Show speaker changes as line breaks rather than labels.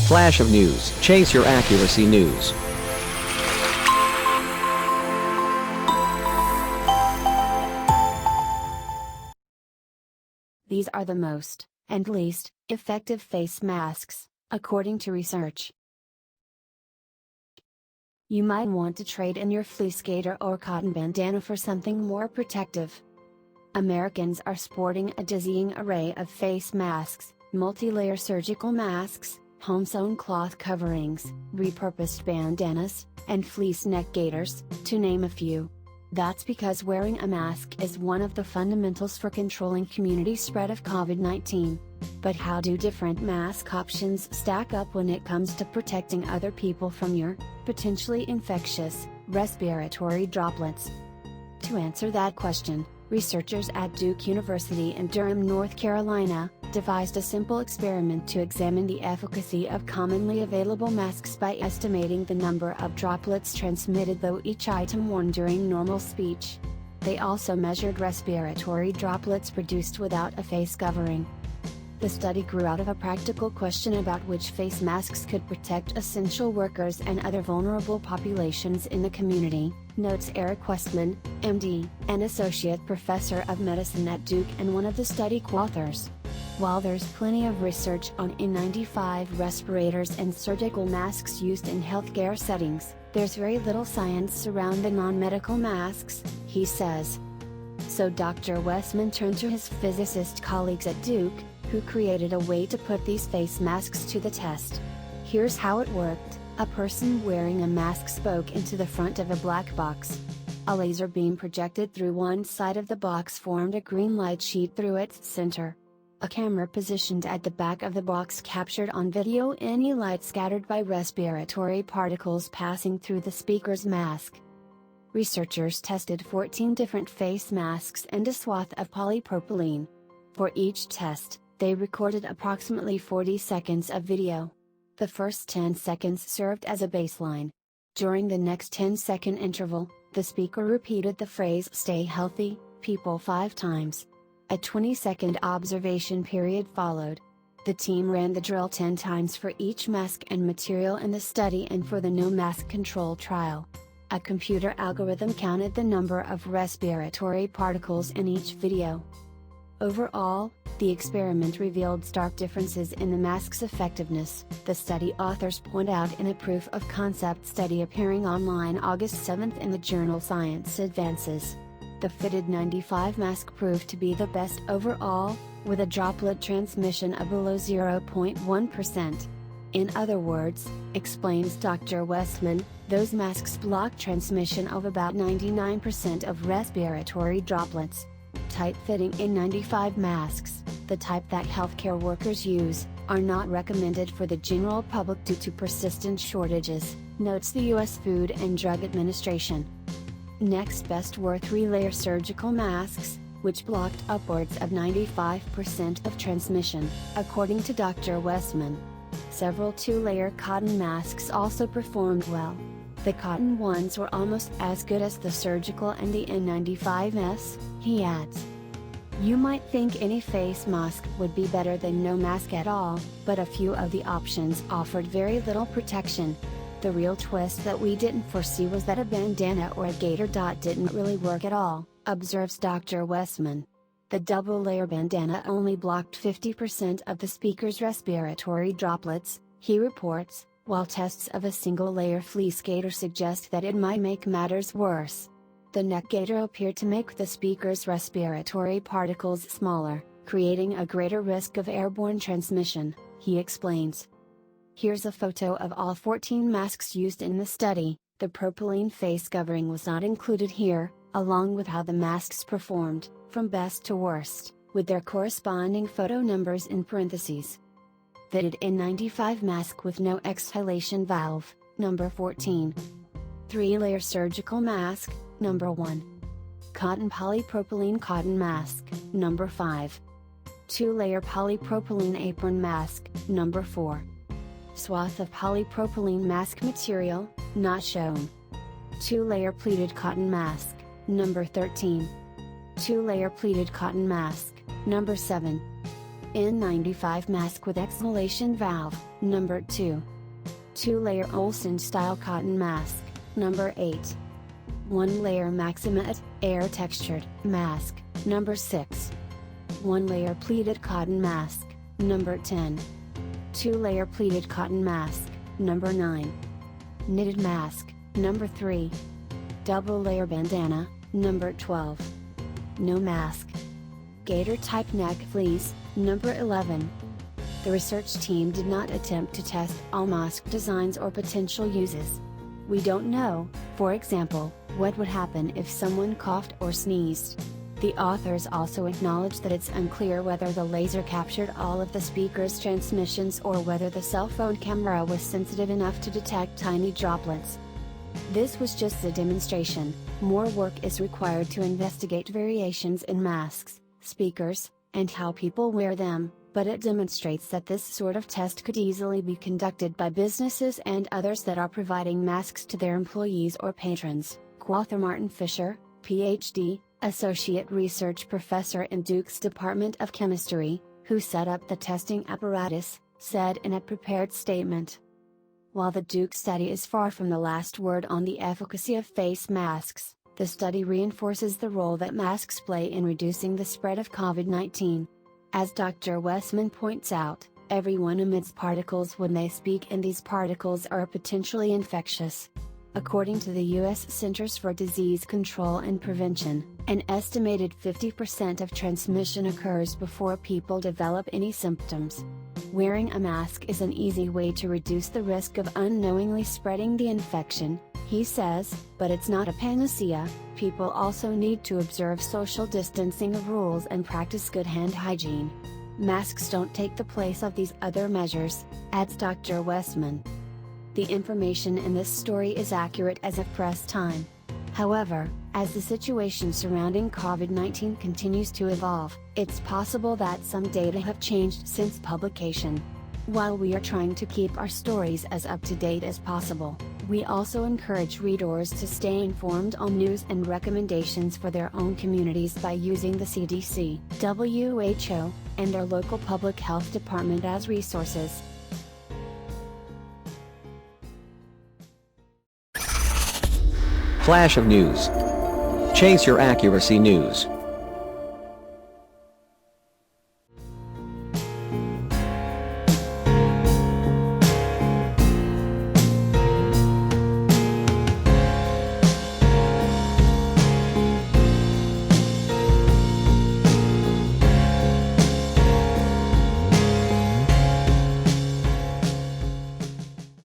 Flash of news. Chase your accuracy news.
These are the most, and least, effective face masks, according to research. You might want to trade in your fleece gaiter or cotton bandana for something more protective. Americans are sporting a dizzying array of face masks, multi-layer surgical masks, home-sewn cloth coverings, repurposed bandanas, and fleece neck gaiters, to name a few. That's because wearing a mask is one of the fundamentals for controlling community spread of COVID-19. But how do different mask options stack up when it comes to protecting other people from your, potentially infectious, respiratory droplets? To answer that question, researchers at Duke University in Durham, North Carolina, devised a simple experiment to examine the efficacy of commonly available masks by estimating the number of droplets transmitted through each item worn during normal speech. They also measured respiratory droplets produced without a face covering. The study grew out of a practical question about which face masks could protect essential workers and other vulnerable populations in the community, notes Eric Westman, MD, an associate professor of medicine at Duke and one of the study co-authors. While there's plenty of research on N95 respirators and surgical masks used in healthcare settings, there's very little science around the non-medical masks, he says. So Dr. Westman turned to his physicist colleagues at Duke, who created a way to put these face masks to the test. Here's how it worked. A person wearing a mask spoke into the front of a black box. A laser beam projected through one side of the box formed a green light sheet through its center. A camera positioned at the back of the box captured on video any light scattered by respiratory particles passing through the speaker's mask. Researchers tested 14 different face masks and a swath of polypropylene. For each test, they recorded approximately 40 seconds of video. The first 10 seconds served as a baseline. During the next 10-second interval, the speaker repeated the phrase "Stay healthy, people" 5 times. A 20-second observation period followed. The team ran the drill 10 times for each mask and material in the study and for the no mask control trial. A computer algorithm counted the number of respiratory particles in each video. Overall, the experiment revealed stark differences in the mask's effectiveness, the study authors point out in a proof-of-concept study appearing online August 7 in the journal Science Advances. The fitted 95 mask proved to be the best overall, with a droplet transmission of below 0.1%. In other words, explains Dr. Westman, those masks block transmission of about 99% of respiratory droplets. Tight-fitting N95 masks, the type that healthcare workers use, are not recommended for the general public due to persistent shortages, notes the U.S. Food and Drug Administration. Next best were 3-layer surgical masks, which blocked upwards of 95% of transmission, according to Dr. Westman. Several 2-layer cotton masks also performed well. The cotton ones were almost as good as the surgical and the N95s, he adds. You might think any face mask would be better than no mask at all, but a few of the options offered very little protection. The real twist that we didn't foresee was that a bandana or a gaiter didn't really work at all, observes Dr. Westman. The double-layer bandana only blocked 50% of the speaker's respiratory droplets, he reports, while tests of a single-layer fleece gaiter suggest that it might make matters worse. The neck gaiter appeared to make the speaker's respiratory particles smaller, creating a greater risk of airborne transmission, he explains. Here's a photo of all 14 masks used in the study. The propylene face covering was not included here, along with how the masks performed, from best to worst, with their corresponding photo numbers in parentheses. Fitted N95 mask with no exhalation valve, number 14. 3-layer surgical mask, number 1. Cotton polypropylene cotton mask, number 5. 2-layer polypropylene apron mask, number 4. Swath of polypropylene mask material, not shown. 2-layer pleated cotton mask, number 13. 2-layer pleated cotton mask, number 7. N95 mask with exhalation valve, number 2. 2-layer Olsen style cotton mask, number 8. 1-layer Maximat, air textured, mask, number 6. 1-layer pleated cotton mask, number 10. 2-layer pleated cotton mask, number 9. Knitted mask, number 3. Double-layer bandana, number 12. No mask. Gaiter type neck fleece, number 11. The research team did not attempt to test all mask designs or potential uses. We don't know, for example, what would happen if someone coughed or sneezed. The authors also acknowledge that it's unclear whether the laser captured all of the speaker's transmissions or whether the cell phone camera was sensitive enough to detect tiny droplets. This was just a demonstration. More work is required to investigate variations in masks, speakers, and how people wear them, but it demonstrates that this sort of test could easily be conducted by businesses and others that are providing masks to their employees or patrons. Quoth Martin Fisher, Ph.D., Associate Research Professor in Duke's Department of Chemistry, who set up the testing apparatus, said in a prepared statement. While the Duke study is far from the last word on the efficacy of face masks, the study reinforces the role that masks play in reducing the spread of COVID-19. As Dr. Westman points out, everyone emits particles when they speak, and these particles are potentially infectious. According to the U.S. Centers for Disease Control and Prevention, an estimated 50% of transmission occurs before people develop any symptoms. Wearing a mask is an easy way to reduce the risk of unknowingly spreading the infection, he says, but it's not a panacea. People also need to observe social distancing rules and practice good hand hygiene. Masks don't take the place of these other measures, adds Dr. Westman. The information in this story is accurate as of press time. However, as the situation surrounding COVID-19 continues to evolve, it's possible that some data have changed since publication. While we are trying to keep our stories as up-to-date as possible, we also encourage readers to stay informed on news and recommendations for their own communities by using the CDC, WHO, and their local public health department as resources.
Flash of news. Chase your accuracy news.